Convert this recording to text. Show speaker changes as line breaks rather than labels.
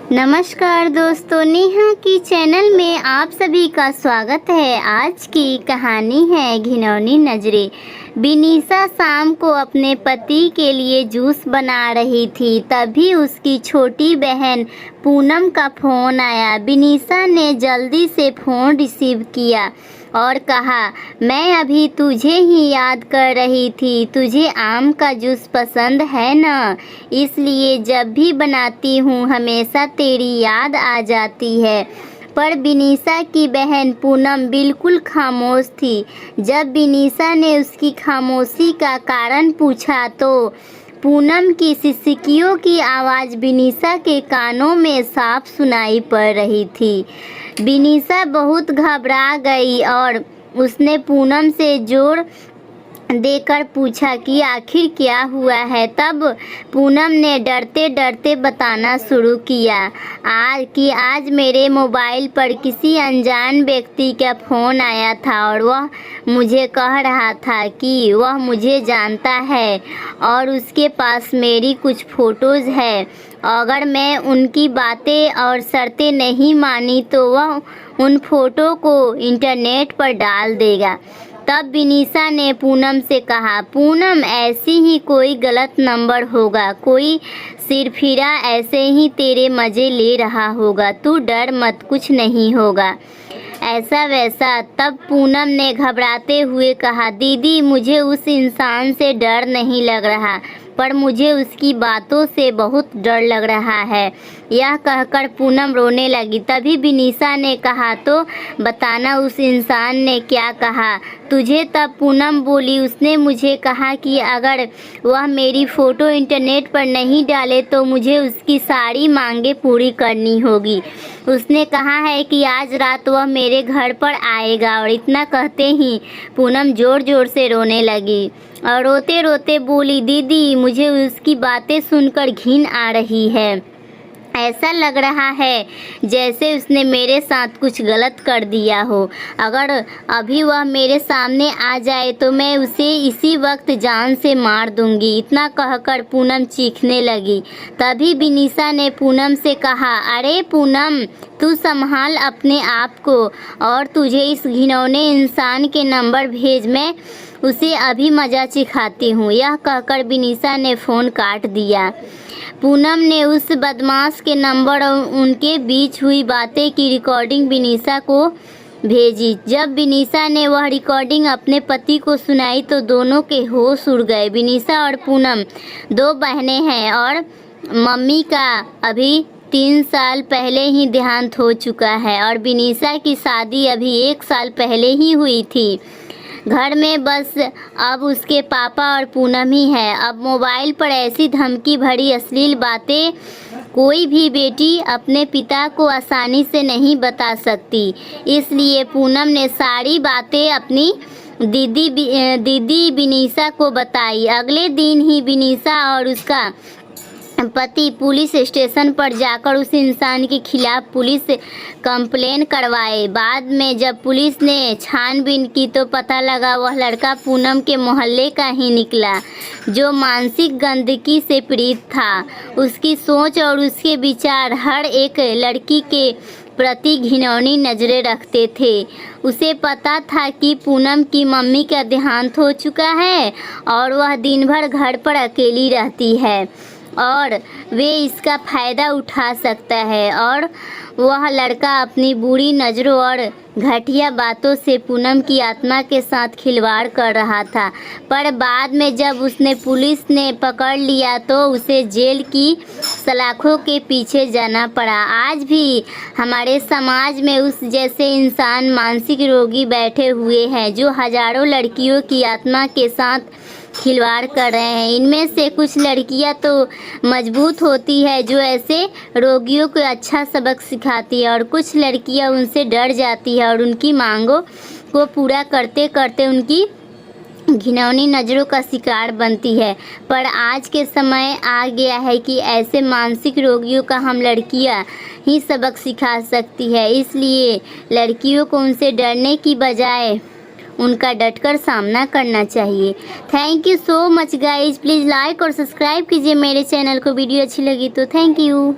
नमस्कार दोस्तों, नेहा की चैनल में आप सभी का स्वागत है। आज की कहानी है घिनौनी नज़रें। बिनीसा शाम को अपने पति के लिए जूस बना रही थी, तभी उसकी छोटी बहन पूनम का फ़ोन आया। बिनीसा ने जल्दी से फ़ोन रिसीव किया और कहा, मैं अभी तुझे ही याद कर रही थी। तुझे आम का जूस पसंद है ना? इसलिए जब भी बनाती हूँ हमेशा तेरी याद आ जाती है। पर बिनीसा की बहन पूनम बिल्कुल खामोश थी। जब बिनीसा ने उसकी खामोशी का कारण पूछा तो पूनम की सिसकियों की आवाज़ बिनीसा के कानों में साफ सुनाई पड़ रही थी। बिनीसा बहुत घबरा गई और उसने पूनम से जोर देकर पूछा कि आखिर क्या हुआ है। तब पूनम ने डरते डरते बताना शुरू किया आज मेरे मोबाइल पर किसी अनजान व्यक्ति का फ़ोन आया था और वह मुझे कह रहा था कि वह मुझे जानता है और उसके पास मेरी कुछ फ़ोटोज़ है। अगर मैं उनकी बातें और शर्तें नहीं मानी तो वह उन फ़ोटो को इंटरनेट पर डाल देगा। तब बिनीसा ने पूनम से कहा, पूनम ऐसी ही कोई गलत नंबर होगा, कोई सिरफिरा ऐसे ही तेरे मज़े ले रहा होगा। तू डर मत, कुछ नहीं होगा ऐसा वैसा। तब पूनम ने घबराते हुए कहा, दीदी मुझे उस इंसान से डर नहीं लग रहा, पर मुझे उसकी बातों से बहुत डर लग रहा है। यह कहकर पूनम रोने लगी। तभी बिनीसा ने कहा, तो बताना उस इंसान ने क्या कहा तुझे? तब पूनम बोली, उसने मुझे कहा कि अगर वह मेरी फ़ोटो इंटरनेट पर नहीं डाले तो मुझे उसकी सारी मांगें पूरी करनी होगी। उसने कहा है कि आज रात वह मेरे घर पर आएगा। और इतना कहते ही पूनम ज़ोर ज़ोर से रोने लगी और रोते रोते बोली, दीदी मुझे उसकी बातें सुनकर घिन आ रही है। ऐसा लग रहा है जैसे उसने मेरे साथ कुछ गलत कर दिया हो। अगर अभी वह मेरे सामने आ जाए तो मैं उसे इसी वक्त जान से मार दूंगी। इतना कहकर पूनम चीखने लगी। तभी बिनीसा ने पूनम से कहा, अरे पूनम तू संभाल अपने आप को और तुझे इस घिनौने इंसान के नंबर भेज, मैं उसे अभी मज़ा सिखाती हूँ। यह कहकर बिनीसा ने फ़ोन काट दिया। पूनम ने उस बदमाश के नंबर और उनके बीच हुई बातें की रिकॉर्डिंग बिनीसा को भेजी। जब बिनीसा ने वह रिकॉर्डिंग अपने पति को सुनाई तो दोनों के होश उड़ गए। बिनीसा और पूनम दो बहनें हैं और मम्मी का अभी 3 साल पहले ही देहांत हो चुका है और बिनीसा की शादी अभी 1 साल पहले ही हुई थी। घर में बस अब उसके पापा और पूनम ही है। अब मोबाइल पर ऐसी धमकी भरी अश्लील बातें कोई भी बेटी अपने पिता को आसानी से नहीं बता सकती। इसलिए पूनम ने सारी बातें अपनी दीदी बिनीसा को बताई। अगले दिन ही बिनीसा और उसका पति पुलिस स्टेशन पर जाकर उस इंसान के खिलाफ पुलिस कंप्लेन करवाए। बाद में जब पुलिस ने छानबीन की तो पता लगा वह लड़का पूनम के मोहल्ले का ही निकला, जो मानसिक गंदगी से पीड़ित था। उसकी सोच और उसके विचार हर एक लड़की के प्रति घिनौनी नज़रें रखते थे। उसे पता था कि पूनम की मम्मी का देहांत हो चुका है और वह दिन भर घर पर अकेली रहती है और वे इसका फ़ायदा उठा सकता है। और वह लड़का अपनी बुरी नज़रों और घटिया बातों से पूनम की आत्मा के साथ खिलवाड़ कर रहा था। पर बाद में जब उसने पुलिस ने पकड़ लिया तो उसे जेल की सलाखों के पीछे जाना पड़ा। आज भी हमारे समाज में उस जैसे इंसान मानसिक रोगी बैठे हुए हैं जो हज़ारों लड़कियों की आत्मा के साथ खिलवाड़ कर रहे हैं। इनमें से कुछ लड़कियां तो मजबूत होती है जो ऐसे रोगियों को अच्छा सबक सिखाती है और कुछ लड़कियां उनसे डर जाती है और उनकी मांगों को पूरा करते करते उनकी घिनौनी नज़रों का शिकार बनती है। पर आज के समय आ गया है कि ऐसे मानसिक रोगियों का हम लड़कियां ही सबक सिखा सकती है। इसलिए लड़कियों को उनसे डरने की बजाय उनका डटकर सामना करना चाहिए। Thank you so much guys. Please like और सब्सक्राइब कीजिए मेरे चैनल को। वीडियो अच्छी लगी तो थैंक यू।